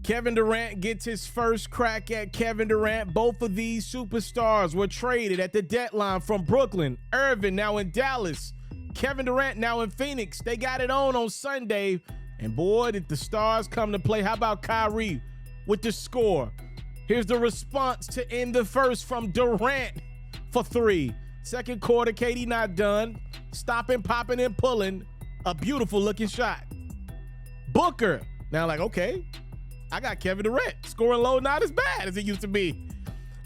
Kevin Durant gets his first crack at Kevin Durant. Both of these superstars were traded at the deadline from Brooklyn. Irving now in Dallas. Kevin Durant now in Phoenix. They got it on Sunday. And boy, did the stars come to play. How about Kyrie with the score? Here's the response to end the first from Durant for three. Second quarter, KD not done. Stopping, popping, and pulling. A beautiful looking shot. Booker. Now like, okay, I got Kevin Durant. Scoring low, not as bad as it used to be.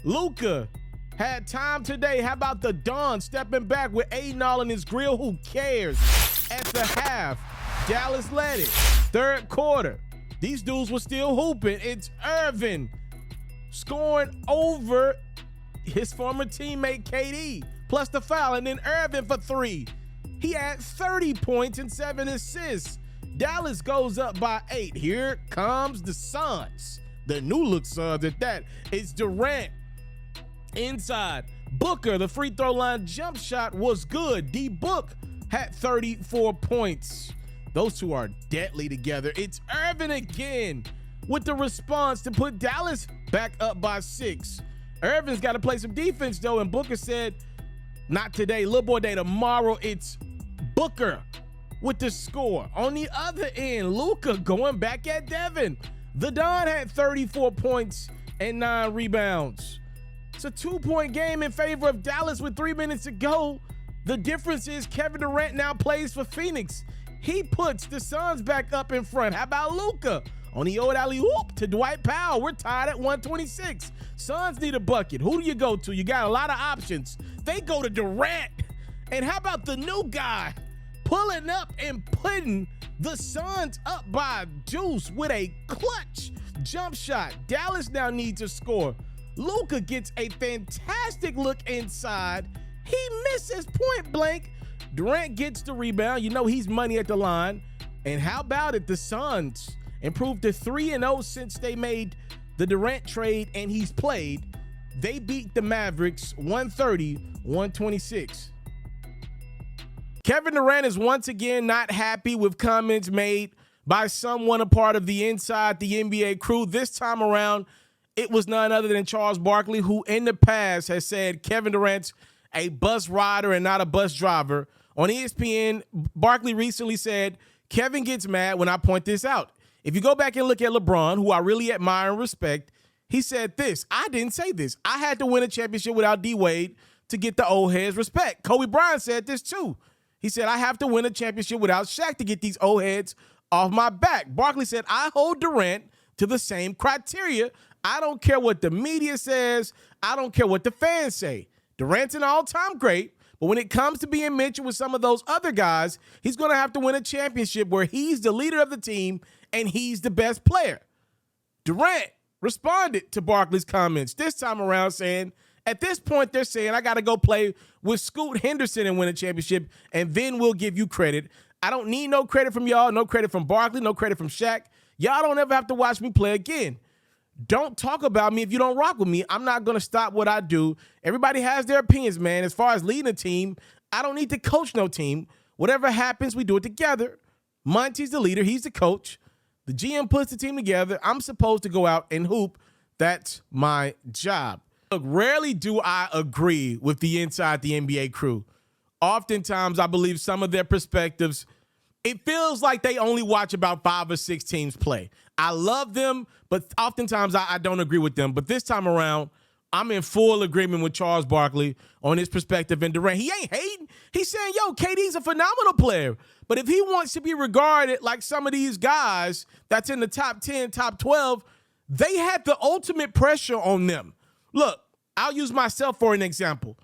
Luka had time today. How about the Don stepping back with Aiden all in his grill? Who cares? At the half, Dallas led it. Third quarter, these dudes were still hooping. It's Irving scoring over his former teammate KD, plus the foul, and then Irving for three. He had 30 points and 7 assists. Dallas goes up by 8. Here comes the Suns. The new look Suns at that. It's Durant inside. Booker, the free throw line jump shot was good. D-Book had 34 points. Those two are deadly together. It's Irving again with the response to put Dallas back up by 6. Irving's got to play some defense, though, and Booker said, not today, little boy day, tomorrow. It's Booker with the score. On the other end, Luka going back at Devin. The Don had 34 points and 9 rebounds. It's a 2-point game in favor of Dallas with 3 minutes to go. The difference is Kevin Durant now plays for Phoenix. He puts the Suns back up in front. How about Luka? On the old alley-oop to Dwight Powell. We're tied at 126. Suns need a bucket. Who do you go to? You got a lot of options. They go to Durant. And how about the new guy pulling up and putting the Suns up by deuce with a clutch jump shot? Dallas now needs a score. Luka gets a fantastic look inside. He misses point blank. Durant gets the rebound. You know he's money at the line. And how about it? The Suns improved to 3-0 since they made the Durant trade and he's played. They beat the Mavericks 130-126. Kevin Durant is once again not happy with comments made by someone a part of the Inside the NBA crew. This time around, it was none other than Charles Barkley, who in the past has said Kevin Durant's a bus rider and not a bus driver. On ESPN, Barkley recently said, Kevin gets mad when I point this out. If you go back and look at LeBron, who I really admire and respect, he said this. I didn't say this. I had to win a championship without D-Wade to get the old heads respect. Kobe Bryant said this too. He said, I have to win a championship without Shaq to get these old heads off my back. Barkley said, I hold Durant to the same criteria. I don't care what the media says. I don't care what the fans say. Durant's an all-time great, but when it comes to being mentioned with some of those other guys, he's going to have to win a championship where he's the leader of the team and he's the best player. Durant responded to Barkley's comments this time around saying, at this point, they're saying I got to go play with Scoot Henderson and win a championship, and then we'll give you credit. I don't need no credit from y'all, no credit from Barkley, no credit from Shaq. Y'all don't ever have to watch me play again. Don't talk about me if you don't rock with me. I'm not going to stop what I do. Everybody has their opinions, man. As far as leading a team, I don't need to coach no team. Whatever happens, we do it together. Monty's the leader. He's the coach. The GM puts the team together. I'm supposed to go out and hoop. That's my job. Look, rarely do I agree with the Inside the NBA crew. Oftentimes, I believe some of their perspectives, it feels like they only watch about 5 or 6 teams play. I love them, but oftentimes I don't agree with them. But this time around, I'm in full agreement with Charles Barkley on his perspective. And Durant, he ain't hating. He's saying, yo, KD's a phenomenal player. But if he wants to be regarded like some of these guys that's in the top 10, top 12, they had the ultimate pressure on them. Look, I'll use myself for an example.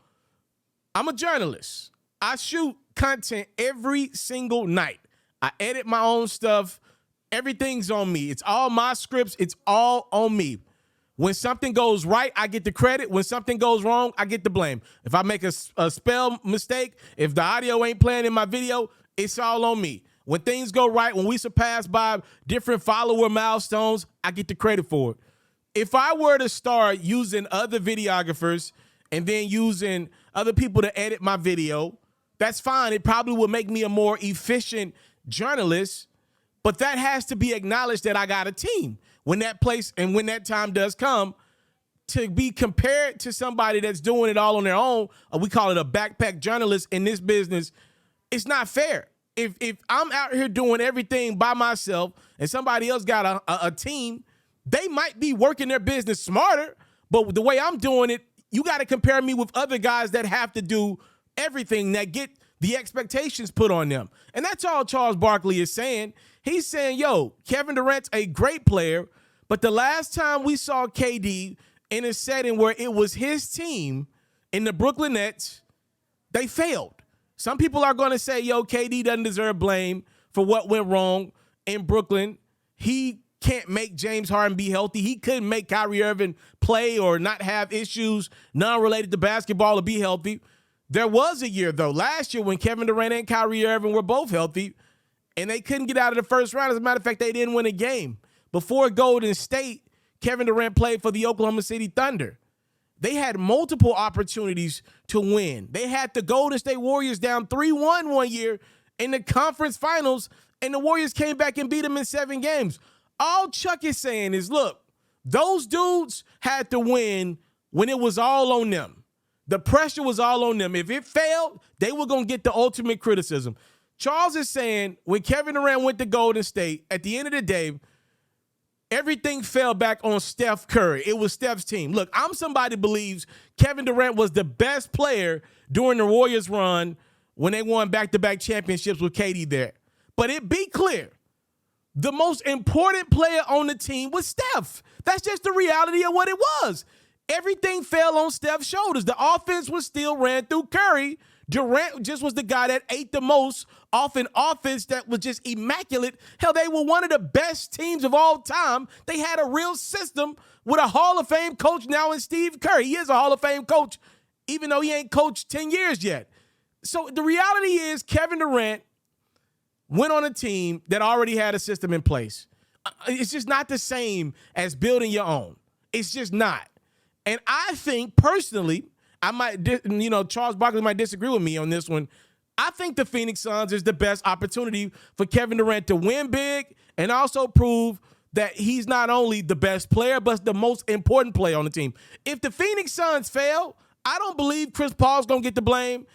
I'm a journalist. I shoot content every single night. I edit my own stuff. Everything's on me. It's all my scripts. It's all on me. When something goes right, I get the credit. When something goes wrong, I get the blame. If I make a spell mistake, if the audio ain't playing in my video, it's all on me. When things go right, when we surpass by different follower milestones, I get the credit for it. If I were to start using other videographers and then using other people to edit my video, that's fine. It probably would make me a more efficient journalist, but that has to be acknowledged that I got a team. when that place and when that time does come, to be compared to somebody that's doing it all on their own, we call it a backpack journalist in this business, it's not fair. If I'm out here doing everything by myself and somebody else got a team, they might be working their business smarter, but the way I'm doing it, you got to compare me with other guys that have to do everything, that get the expectations put on them. And that's all Charles Barkley is saying. He's saying, yo, Kevin Durant's a great player, but the last time we saw KD in a setting where it was his team in the Brooklyn Nets, they failed. Some people are going to say, yo, KD doesn't deserve blame for what went wrong in Brooklyn. He can't make James Harden be healthy. He couldn't make Kyrie Irving play or not have issues non-related to basketball to be healthy. There was a year, though, last year when Kevin Durant and Kyrie Irving were both healthy, and they couldn't get out of the first round. As a matter of fact, they didn't win a game. Before Golden State, Kevin Durant played for the Oklahoma City Thunder. They had multiple opportunities to win. They had the Golden State Warriors down 3-1 one year in the conference finals, and the Warriors came back and beat them in 7 games. All Chuck is saying is, look, those dudes had to win when it was all on them. The pressure was all on them. If it failed, they were going to get the ultimate criticism. Charles is saying when Kevin Durant went to Golden State, at the end of the day, everything fell back on Steph Curry. It was Steph's team. Look, I'm somebody who believes Kevin Durant was the best player during the Warriors run when they won back-to-back championships with KD there. But it be clear, the most important player on the team was Steph. That's just the reality of what it was. Everything fell on Steph's shoulders. The offense was still ran through Curry. Durant just was the guy that ate the most off an offense that was just immaculate. Hell, they were one of the best teams of all time. They had a real system with a Hall of Fame coach now in Steve Kerr. He is a Hall of Fame coach, even though he ain't coached 10 years yet. So the reality is Kevin Durant went on a team that already had a system in place. It's just not the same as building your own. It's just not. And I think personally, I might, Charles Barkley might disagree with me on this one. I think the Phoenix Suns is the best opportunity for Kevin Durant to win big and also prove that he's not only the best player, but the most important player on the team. If the Phoenix Suns fail, I don't believe Chris Paul's going to get the blame.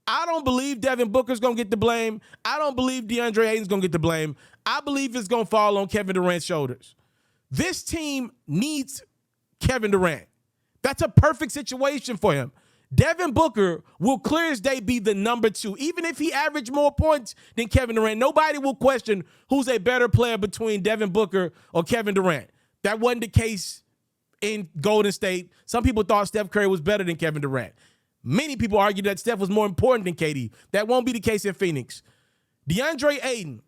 I don't believe Devin Booker's going to get the blame. I don't believe DeAndre Ayton's going to get the blame. I believe it's going to fall on Kevin Durant's shoulders. This team needs Kevin Durant. That's a perfect situation for him. Devin Booker will clear as day be the number 2. Even if he averaged more points than Kevin Durant, nobody will question who's a better player between Devin Booker or Kevin Durant. That wasn't the case in Golden State. Some people thought Steph Curry was better than Kevin Durant. Many people argue that Steph was more important than KD. That won't be the case in Phoenix. DeAndre Ayton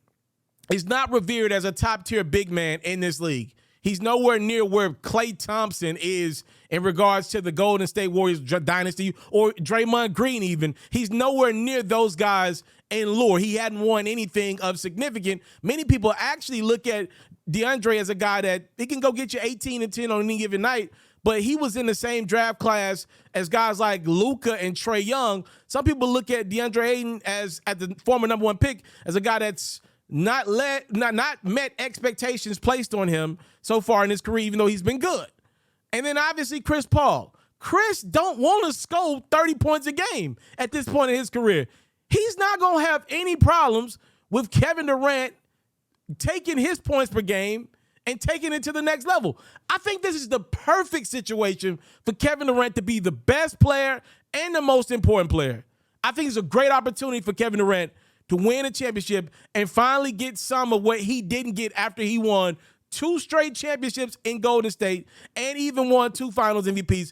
is not revered as a top-tier big man in this league. He's nowhere near where Klay Thompson is in regards to the Golden State Warriors dynasty, or Draymond Green even. He's nowhere near those guys in lore. He hadn't won anything of significant. Many people actually look at DeAndre as a guy that he can go get you 18 and 10 on any given night, but he was in the same draft class as guys like Luka and Trae Young. Some people look at DeAndre Ayton as, at the former number 1 pick, as a guy that's not met expectations placed on him so far in his career, even though he's been good. And then obviously Chris Paul. Chris don't want to score 30 points a game at this point in his career. He's not going to have any problems with Kevin Durant taking his points per game and taking it to the next level. I think this is the perfect situation for Kevin Durant to be the best player and the most important player. I think it's a great opportunity for Kevin Durant to win a championship and finally get some of what he didn't get after he won 2 straight championships in Golden State and even won 2 finals MVPs.